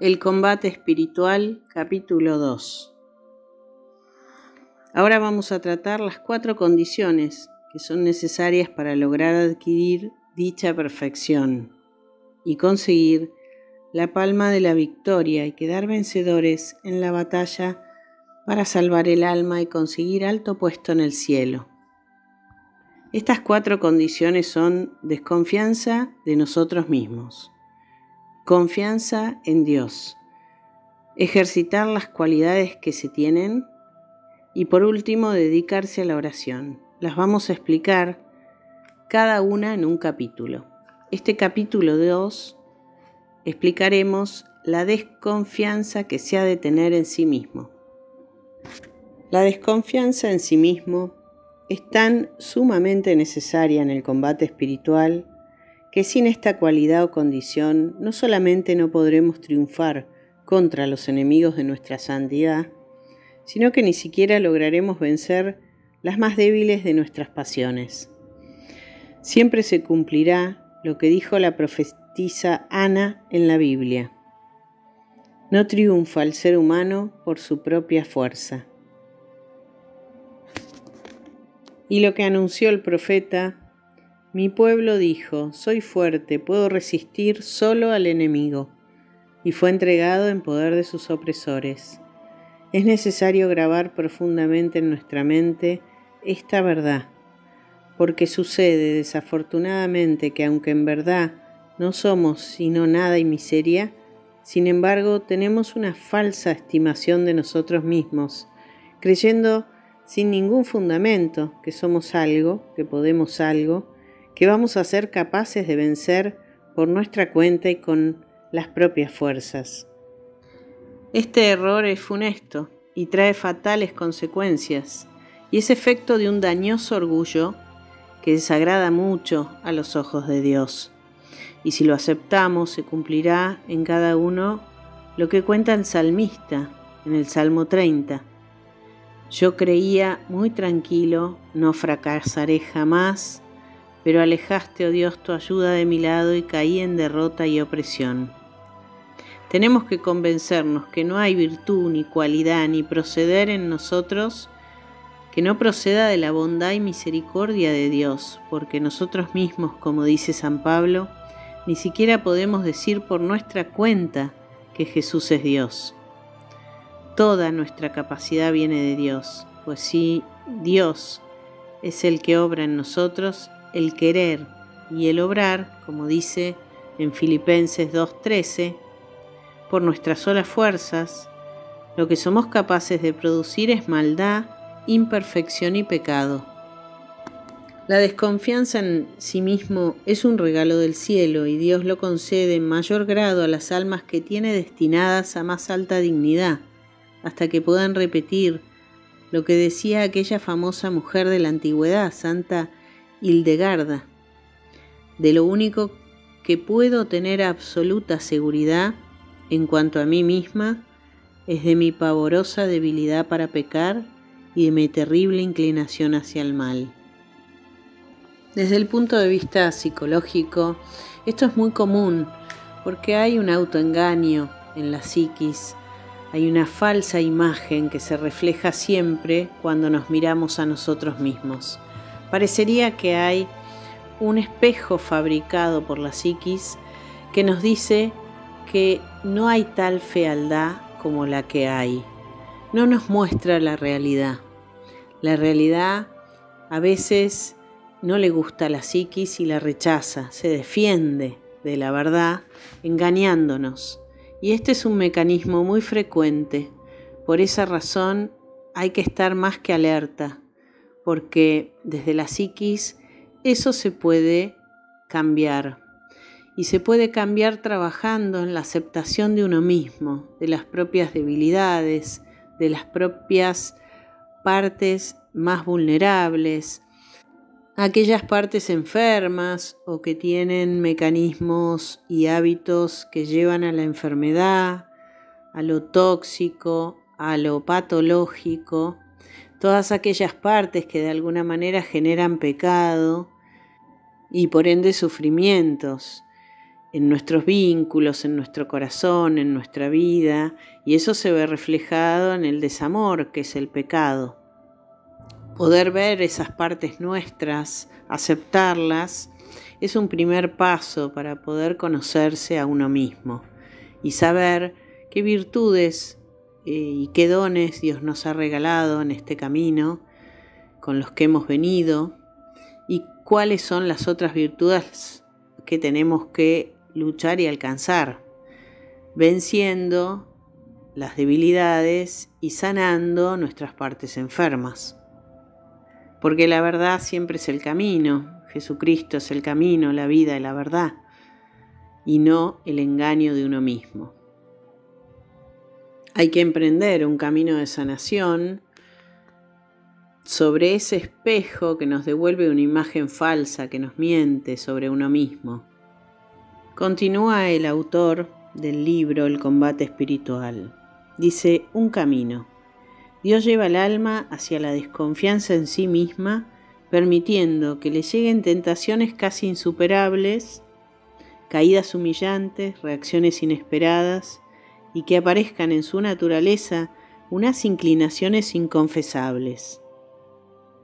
El combate espiritual, capítulo 2. Ahora vamos a tratar las 4 condiciones que son necesarias para lograr adquirir dicha perfección y conseguir la palma de la victoria y quedar vencedores en la batalla para salvar el alma y conseguir alto puesto en el cielo. Estas 4 condiciones son desconfianza de nosotros mismos, confianza en Dios, ejercitar las cualidades que se tienen y por último dedicarse a la oración. Las vamos a explicar cada una en un capítulo. Este capítulo 2 explicaremos la desconfianza que se ha de tener en sí mismo. La desconfianza en sí mismo es tan sumamente necesaria en el combate espiritual que sin esta cualidad o condición no solamente no podremos triunfar contra los enemigos de nuestra santidad, sino que ni siquiera lograremos vencer las más débiles de nuestras pasiones. Siempre se cumplirá lo que dijo la profetisa Ana en la Biblia: no triunfa el ser humano por su propia fuerza. Y lo que anunció el profeta: mi pueblo dijo, soy fuerte, puedo resistir solo al enemigo, y fue entregado en poder de sus opresores. Es necesario grabar profundamente en nuestra mente esta verdad, porque sucede desafortunadamente que aunque en verdad no somos sino nada y miseria, sin embargo tenemos una falsa estimación de nosotros mismos, creyendo sin ningún fundamento que somos algo, que podemos algo, que vamos a ser capaces de vencer por nuestra cuenta y con las propias fuerzas. Este error es funesto y trae fatales consecuencias, y es efecto de un dañoso orgullo que desagrada mucho a los ojos de Dios. Y si lo aceptamos, se cumplirá en cada uno lo que cuenta el salmista en el Salmo 30. Yo creía muy tranquilo, no fracasaré jamás, pero alejaste, oh Dios, tu ayuda de mi lado y caí en derrota y opresión. Tenemos que convencernos que no hay virtud, ni cualidad, ni proceder en nosotros que no proceda de la bondad y misericordia de Dios, porque nosotros mismos, como dice San Pablo, ni siquiera podemos decir por nuestra cuenta que Jesús es Dios. Toda nuestra capacidad viene de Dios, pues si Dios es el que obra en nosotros, el querer y el obrar, como dice en Filipenses 2:13, por nuestras solas fuerzas, lo que somos capaces de producir es maldad, imperfección y pecado. La desconfianza en sí mismo es un regalo del cielo y Dios lo concede en mayor grado a las almas que tiene destinadas a más alta dignidad, hasta que puedan repetir lo que decía aquella famosa mujer de la antigüedad, Santa Hildegarda: de lo único que puedo tener absoluta seguridad en cuanto a mí misma es de mi pavorosa debilidad para pecar y de mi terrible inclinación hacia el mal. Desde el punto de vista psicológico, esto es muy común porque hay un autoengaño en la psiquis, hay una falsa imagen que se refleja siempre cuando nos miramos a nosotros mismos. Parecería que hay un espejo fabricado por la psiquis que nos dice que no hay tal fealdad como la que hay. No nos muestra la realidad. La realidad a veces no le gusta a la psiquis y la rechaza, se defiende de la verdad engañándonos. Y este es un mecanismo muy frecuente. Por esa razón hay que estar más que alerta, porque desde la psiquis eso se puede cambiar. Y se puede cambiar trabajando en la aceptación de uno mismo, de las propias debilidades, de las propias partes más vulnerables, aquellas partes enfermas o que tienen mecanismos y hábitos que llevan a la enfermedad, a lo tóxico, a lo patológico, todas aquellas partes que de alguna manera generan pecado y por ende sufrimientos. en nuestros vínculos, en nuestro corazón, en nuestra vida, y eso se ve reflejado en el desamor, que es el pecado. Poder ver esas partes nuestras, aceptarlas, es un primer paso para poder conocerse a uno mismo y saber qué virtudes y qué dones Dios nos ha regalado en este camino con los que hemos venido y cuáles son las otras virtudes que tenemos que luchar y alcanzar, venciendo las debilidades y sanando nuestras partes enfermas. Porque la verdad siempre es el camino, Jesucristo es el camino, la vida y la verdad, y no el engaño de uno mismo. Hay que emprender un camino de sanación sobre ese espejo que nos devuelve una imagen falsa, que nos miente sobre uno mismo. Continúa el autor del libro El combate espiritual. Dice, un camino. Dios lleva al alma hacia la desconfianza en sí misma, permitiendo que le lleguen tentaciones casi insuperables, caídas humillantes, reacciones inesperadas, y que aparezcan en su naturaleza unas inclinaciones inconfesables,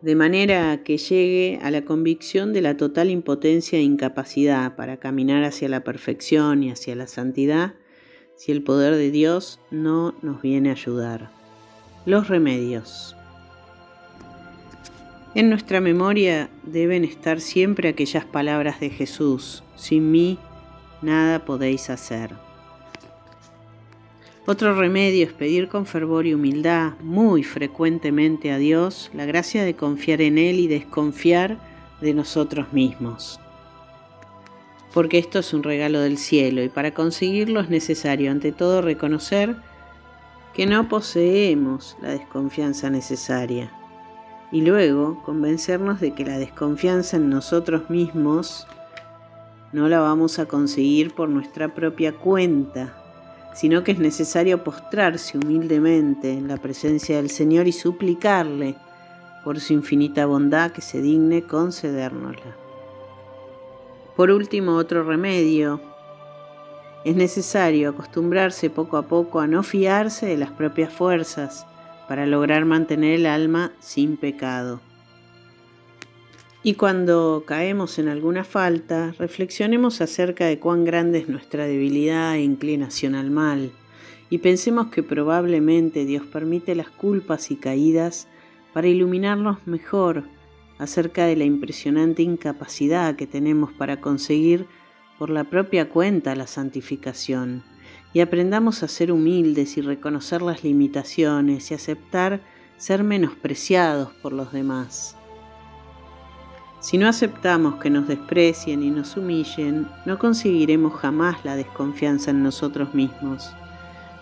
de manera que llegue a la convicción de la total impotencia e incapacidad para caminar hacia la perfección y hacia la santidad, si el poder de Dios no nos viene a ayudar. Los remedios. En nuestra memoria deben estar siempre aquellas palabras de Jesús: sin mí nada podéis hacer. Otro remedio es pedir con fervor y humildad muy frecuentemente a Dios la gracia de confiar en Él y desconfiar de nosotros mismos. Porque esto es un regalo del cielo y para conseguirlo es necesario ante todo reconocer que no poseemos la desconfianza necesaria y luego convencernos de que la desconfianza en nosotros mismos no la vamos a conseguir por nuestra propia cuenta, sino que es necesario postrarse humildemente en la presencia del Señor y suplicarle por su infinita bondad que se digne concedérnosla. Por último, otro remedio. Es necesario acostumbrarse poco a poco a no fiarse de las propias fuerzas para lograr mantener el alma sin pecado. Y cuando caemos en alguna falta, reflexionemos acerca de cuán grande es nuestra debilidad e inclinación al mal, y pensemos que probablemente Dios permite las culpas y caídas para iluminarnos mejor acerca de la impresionante incapacidad que tenemos para conseguir por la propia cuenta la santificación, y aprendamos a ser humildes y reconocer las limitaciones y aceptar ser menospreciados por los demás. Si no aceptamos que nos desprecien y nos humillen, no conseguiremos jamás la desconfianza en nosotros mismos,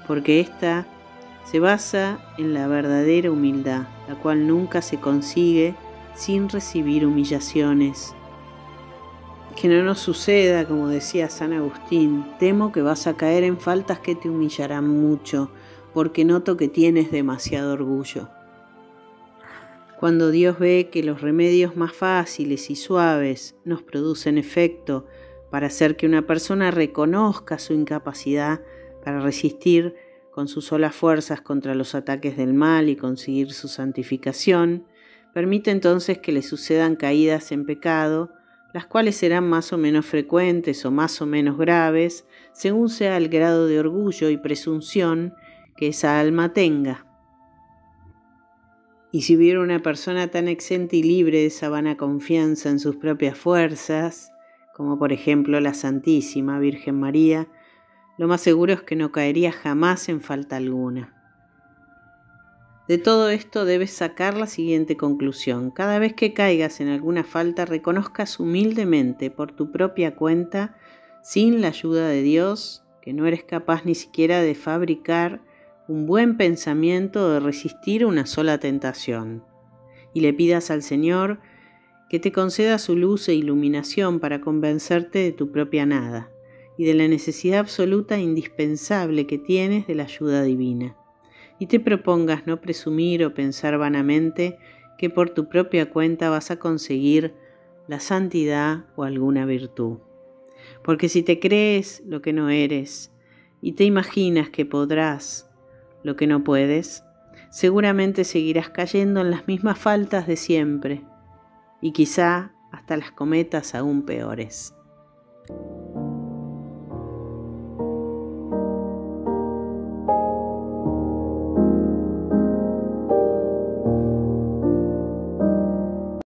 porque ésta se basa en la verdadera humildad, la cual nunca se consigue sin recibir humillaciones. Que no nos suceda, como decía San Agustín, temo que vas a caer en faltas que te humillarán mucho, porque noto que tienes demasiado orgullo. Cuando Dios ve que los remedios más fáciles y suaves nos producen efecto para hacer que una persona reconozca su incapacidad para resistir con sus solas fuerzas contra los ataques del mal y conseguir su santificación, permite entonces que le sucedan caídas en pecado, las cuales serán más o menos frecuentes o más o menos graves, según sea el grado de orgullo y presunción que esa alma tenga. Y si hubiera una persona tan exenta y libre de esa vana confianza en sus propias fuerzas, como por ejemplo la Santísima Virgen María, lo más seguro es que no caería jamás en falta alguna. De todo esto debes sacar la siguiente conclusión. Cada vez que caigas en alguna falta, reconozcas humildemente por tu propia cuenta, sin la ayuda de Dios, que no eres capaz ni siquiera de fabricar un buen pensamiento o de resistir una sola tentación. Y le pidas al Señor que te conceda su luz e iluminación para convencerte de tu propia nada y de la necesidad absoluta e indispensable que tienes de la ayuda divina. Y te propongas no presumir o pensar vanamente que por tu propia cuenta vas a conseguir la santidad o alguna virtud. Porque si te crees lo que no eres y te imaginas que podrás lo que no puedes, seguramente seguirás cayendo en las mismas faltas de siempre y quizá hasta las cometas aún peores.